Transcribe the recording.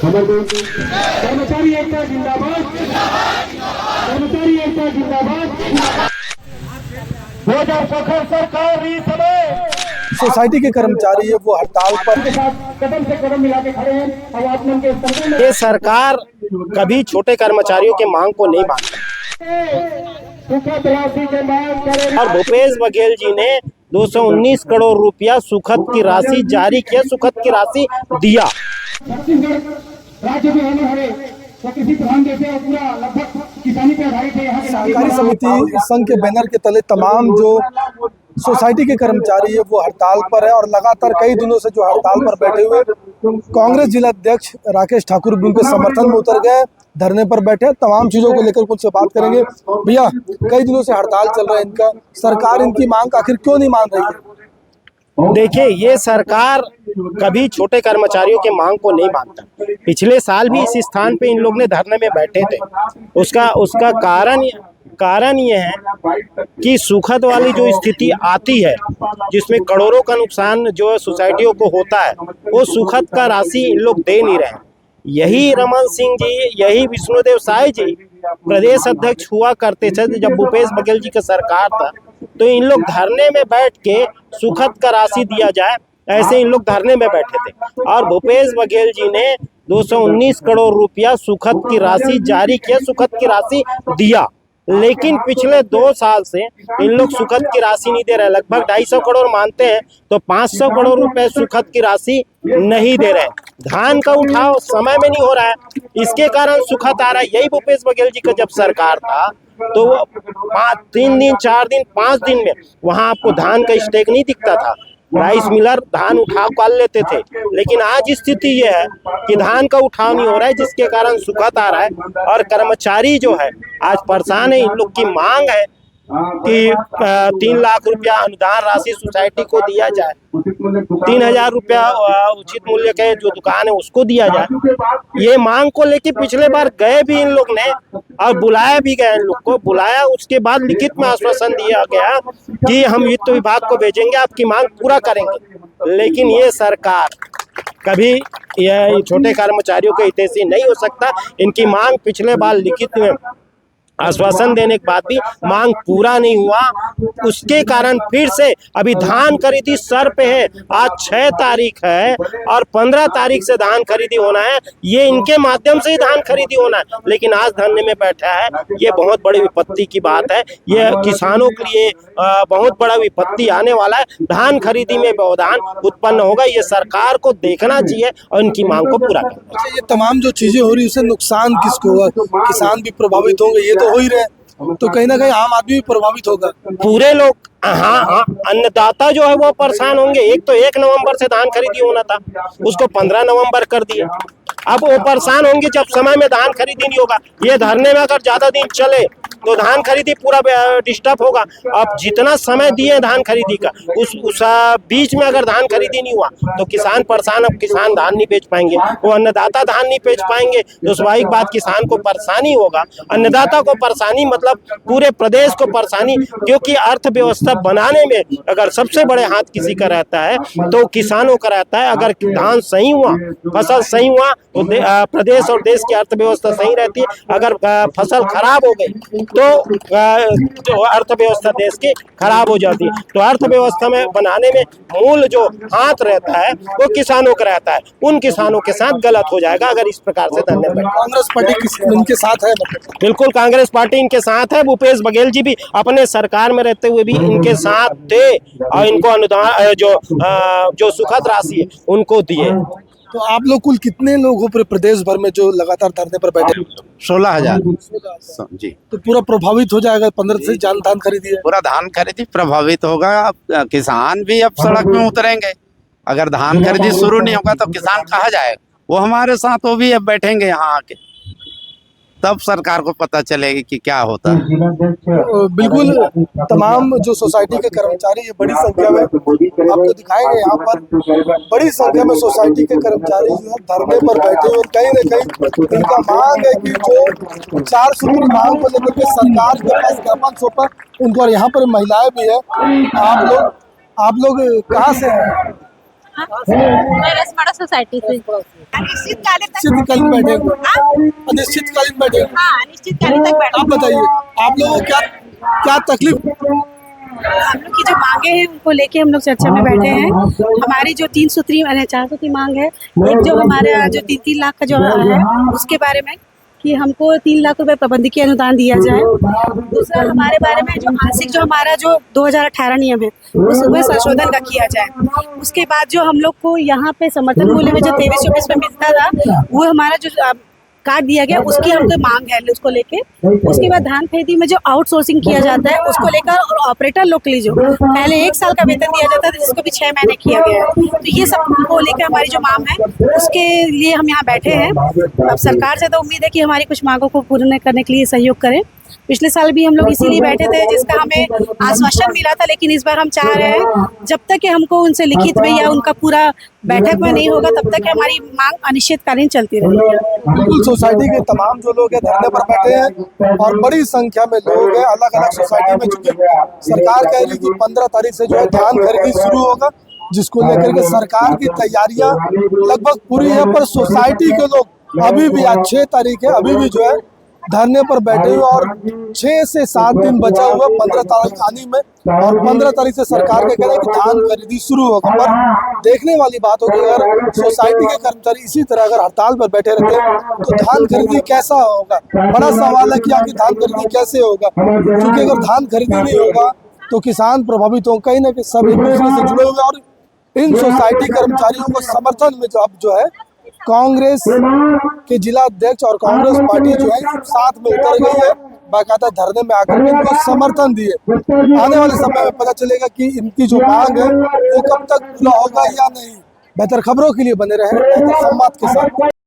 कर्मचारी एकता जिंदाबाद, कर्मचारी एकता जिंदाबाद। 2000 सरकार ही समय सोसाइटी के कर्मचारी है वो हड़ताल पर कदम से कदम मिला के खड़े हैं। अब आप मन के ये सरकार कभी छोटे कर्मचारियों के मांग को नहीं मानती सुखद राशि के मांग करें। और भूपेश बघेल जी ने 219 करोड़ रुपया सुखद की राशि जारी किया, सुखद की राशि दिया। छत्तीसगढ़ राज्य में होने वाले कृषि प्रधान देश है, पूरा लगभग किसानी पे आधारित है। यहाँ के सहकारी समिति संघ के बैनर के तले तमाम जो सोसाइटी के कर्मचारी है वो हड़ताल पर है और लगातार कई दिनों से जो हड़ताल पर बैठे हुए कांग्रेस जिला अध्यक्ष राकेश ठाकुर भी उनके समर्थन में उतर गए, धरने पर बैठे। तमाम चीजों को लेकर कुछ से बात करेंगे। भैया, कई दिनों से हड़ताल चल रहा है इनका, सरकार इनकी मांग आखिर क्यों नहीं मान रही है? देखिए, ये सरकार कभी छोटे कर्मचारियों के मांग को नहीं मानता। पिछले साल भी इस स्थान पे इन लोग ने धरने में बैठे थे। उसका कारण ये है कि सुखद वाली जो स्थिति आती है जिसमें करोड़ों का नुकसान जो सोसाइटियों को होता है, वो सुखद का राशि इन लोग दे नहीं रहे। यही रमन सिंह जी, यही विष्णुदेव साय जी प्रदेश अध्यक्ष हुआ करते थे जब भूपेश बघेल जी का सरकार था, तो इन लोग धरने में बैठ के सुखद का राशि दिया जाए, ऐसे इन लोग धरने में बैठे थे। और भूपेश बघेल जी ने 219 करोड़ रुपया सुखद की राशि जारी किया, सुखद की राशि दिया। लेकिन पिछले 2 साल से इन लोग सुखद की राशि नहीं दे रहे। लगभग 250 करोड़ मानते हैं तो 500 करोड़ रुपए सुखद की राशि नहीं दे रहे। धान का उठाव समय में नहीं हो रहा है, इसके कारण सुखद आ रहा है। यही भूपेश बघेल जी का जब सरकार था तो 3 दिन 4 दिन 5 दिन में वहां आपको धान का स्टेक नहीं दिखता था। राइस मिलर धान उठाव कर लेते थे। लेकिन आज स्थिति ये है कि धान का उठाव नहीं हो रहा है, जिसके कारण सुखद आ रहा है। और कर्मचारी जो है आज परेशान है। इन लोग की मांग है कि 3 लाख रुपया अनुदान राशि सोसाइटी को दिया जाए, 3000 रुपया उचित मूल्य के जो दुकान है उसको दिया जाए। ये मांग को लेके पिछले बार गए भी इन लोग ने और बुलाया भी गया, इन लोग को बुलाया। उसके बाद लिखित में आश्वासन दिया गया कि हम वित्त विभाग को भेजेंगे, आपकी मांग पूरा करेंगे। लेकिन ये सरकार कभी ये छोटे कर्मचारियों के हितैषी नहीं हो सकता। इनकी मांग पिछले बार लिखित में आश्वासन देने के बाद भी मांग पूरा नहीं हुआ, उसके कारण फिर से अभी धान खरीदी सर पे है। आज 6 तारीख है और 15 तारीख से धान खरीदी होना है। ये इनके माध्यम से ही धान खरीदी होना है, लेकिन आज धरने में बैठा है। ये बहुत बड़ी विपत्ति की बात है। ये किसानों के लिए बहुत बड़ा विपत्ति आने वाला है। धान खरीदी में व्यवधान उत्पन्न होगा, ये सरकार को देखना चाहिए और इनकी मांग को पूरा करना चाहिए। ये तमाम जो चीजें हो रही है उससे नुकसान किसको होगा? किसान भी प्रभावित होंगे, ये तो हो ही रहे, तो कहीं ना कहीं आम आदमी भी प्रभावित होगा। पूरे लोग, हाँ, अन्नदाता जो है वो परेशान होंगे। एक तो 1 नवंबर से धान खरीदी होना था, उसको 15 नवंबर कर दिए। अब वो परेशान होंगे जब समय में धान खरीदी नहीं होगा। ये धरने में अगर ज्यादा दिन चले तो धान खरीदी पूरा डिस्टर्ब होगा। अब जितना समय दिए धान खरीदी का, उस बीच में अगर धान खरीदी नहीं हुआ तो किसान परेशान। अब किसान धान नहीं बेच पाएंगे, वो अन्नदाता धान नहीं बेच पाएंगे, तो स्वाभाविक बात किसान को परेशानी होगा, अन्नदाता को परेशानी, मतलब पूरे प्रदेश को परेशानी। क्योंकि अर्थव्यवस्था बनाने में अगर सबसे बड़े हाथ किसी का रहता है तो किसानों का रहता है। अगर धान सही हुआ, फसल सही हुआ तो प्रदेश और देश की अर्थव्यवस्था सही रहती है। अगर फसल खराब हो गई तो अर्थव्यवस्था देश की खराब हो जाती है। तो अर्थव्यवस्था में बनाने में मूल जो हाथ रहता है वो किसानों का रहता है। उन किसानों के साथ गलत हो जाएगा अगर इस प्रकार से धरने पर। कांग्रेस पार्टी इनके साथ है? बिल्कुल, कांग्रेस पार्टी इनके साथ है। भूपेश बघेल जी भी अपने सरकार में रहते हुए भी इनके साथ थे और इनको अनुदान जो सुखद राशि है उनको दिए। तो आप लोग कुल कितने लोग हो पूरे प्रदेश भर में जो लगातार धरने पर बैठे? 16,000 जी। तो पूरा प्रभावित हो जाएगा 15 से धान खरीदी है? पूरा धान खरीदी प्रभावित होगा। अब किसान भी अब सड़क में उतरेंगे। अगर धान खरीदी शुरू नहीं होगा तो किसान कहाँ जाएगा? वो हमारे साथ वो भी अब बैठेंगे यहाँ आके, तब सरकार को पता चलेगी कि क्या होता है। बिल्कुल, तमाम जो सोसाइटी के कर्मचारी ये बड़ी संख्या में आपको दिखाएंगे। यहाँ पर बड़ी संख्या में सोसाइटी के कर्मचारी जो है धरने पर बैठे और कहीं न कहीं इनका मांग है कि जो 4 सूत्री मांग को लेकर के सरकार के पास ज्ञापन सौंपा उनको। और यहाँ पर महिलाएं भी है। आप लोग कहाँ से हैं? मैं रसमाड़ा सोसाइटी से। अनिश्चितकालीन बैठेंगे, अनिश्चितकालीन बैठेंगे। हाँ, अनिश्चितकालीन तक बैठे। आप बताइए, आप लोगों को क्या क्या तकलीफ? हम लोग की जो मांगे हैं उनको लेके हम लोग चर्चा में बैठे हैं। हमारी जो 400 की मांग है, एक जो हमारे जो 3 लाख का जो है उसके बारे में कि हमको 3 लाख रुपए प्रबंधकीय अनुदान दिया जाए। दूसरा हमारे बारे में जो मासिक जो हमारा जो 2018 नियम है उसमें संशोधन का किया जाए। उसके बाद जो हम लोग को यहाँ पे समर्थन मूल्य में जो 23-24 में मिलता था वो हमारा जो काट दिया गया, उसकी हमको मांग है उसको लेके। उसके बाद धान खरीदी में जो आउटसोर्सिंग किया जाता है उसको लेकर, और ऑपरेटर लोग के लिए जो पहले 1 साल का वेतन दिया जाता था जिसको भी 6 महीने किया गया है। तो ये सब को लेकर हमारी जो मांग है उसके लिए हम यहाँ बैठे हैं। अब सरकार से तो उम्मीद है कि हमारी कुछ मांगों को पूर्ण करने के लिए सहयोग करें। पिछले साल भी हम लोग इसीलिए बैठे थे जिसका हमें आश्वासन मिला था, लेकिन इस बार हम चाह रहे हैं जब तक कि हमको उनसे लिखित में या उनका पूरा बैठक में नहीं होगा तब तक हमारी मांग अनिश्चितकालीन चलती रहेगी। बिल्कुल, सोसाइटी के तमाम जो लोग हैं धरने पर बैठे हैं और बड़ी संख्या में लोग हैं अलग अलग सोसाइटी में, चूंकि सरकार कह रही कि 15 तारीख से जो है धान खरीदी शुरू होगा, जिसको लेकर के सरकार की तैयारियां लगभग पूरी है। पर सोसाइटी के लोग अभी भी, आज 6 तारीख है, अभी भी जो है धरने पर बैठे हुए और 6 से 7 दिन बचा हुआ 15 तारीख आने में, और 15 तारीख से सरकार का कहना है कि धान खरीदी शुरू होगा। पर देखने वाली बात होगी, अगर सोसाइटी के कर्मचारी इसी तरह अगर हड़ताल पर बैठे रहते हैं तो धान खरीदी कैसा होगा? बड़ा सवाल है कि आखिर धान खरीदी कैसे होगा, क्योंकि अगर धान खरीदी नहीं होगा तो किसान प्रभावित होंगे। कहीं ना कहीं सभी बिजनेस से जुड़े हुए, और इन सोसाइटी कर्मचारियों को समर्थन में जो अब जो है कांग्रेस के जिला अध्यक्ष और कांग्रेस पार्टी जो है साथ में उतर गई है, बाकायदा धरने में आकर के इनको समर्थन दिए। आने वाले समय में पता चलेगा कि इनकी जो मांग है वो कब तक पूरा होगा या नहीं। बेहतर खबरों के लिए बने रहे बेहतर संवाद के साथ।